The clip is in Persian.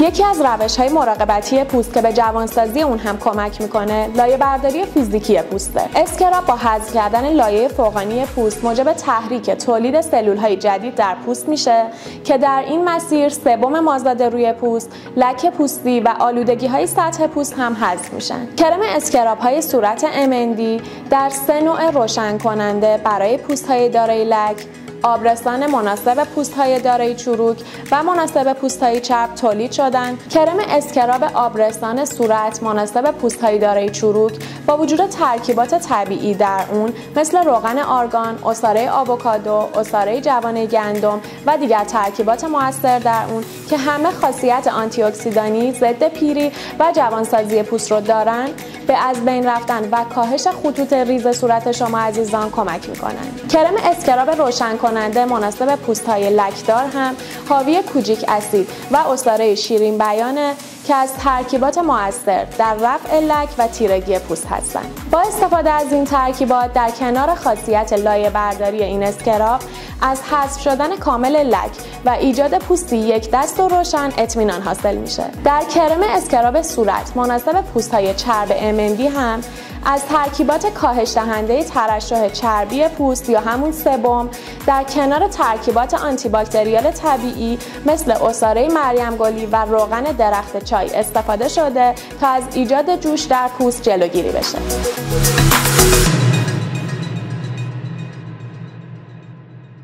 یکی از روش‌های مراقبتی پوست که به جوانسازی اون هم کمک میکنه لایه برداری فیزیکی پوسته. اسکراب با حذف کردن لایه فوقانی پوست موجب تحریک تولید سلول‌های جدید در پوست میشه که در این مسیر سبم مازاد روی پوست، لکه پوستی و آلودگی‌های سطح پوست هم حذف میشن. کرم اسکراب‌های صورت MND در 3 نوع روشن کننده برای پوست‌های دارای لک، آبرسان مناسب پوست‌های دارای چروک و مناسب پوست‌های چرب تولید شدند. کرم اسکراب آبرسان صورت مناسب پوست‌های دارای چروک با وجود ترکیبات طبیعی در اون مثل روغن آرگان، عصاره آووکادو، عصاره جوانه گندم و دیگر ترکیبات مؤثر در اون که همه خاصیت آنتی اکسیدانی، ضد پیری و جوانسازی پوست رو دارن، به از بین رفتن و کاهش خطوط ریز صورت شما عزیزان کمک میکنن. کرم اسکراب روشن کننده مناسب پوست‌های لکدار هم حاوی کوجیک اسید و عصاره شیرین بیانه که از ترکیبات مؤثر در رفع لک و تیرگی پوست هستند. با استفاده از این ترکیبات در کنار خاصیت لایه برداری این اسکراب از حذف شدن کامل لک و ایجاد پوستی یک دست و روشن اطمینان حاصل میشه. در کرم اسکراب صورت مناسب پوست‌های چرب MND هم از ترکیبات کاهش دهنده ترشح چربی پوست یا همون سبم در کنار ترکیبات آنتی باکتریال طبیعی مثل عصاره مریم گلی و روغن درخت چای استفاده شده تا از ایجاد جوش در پوست جلوگیری بشه.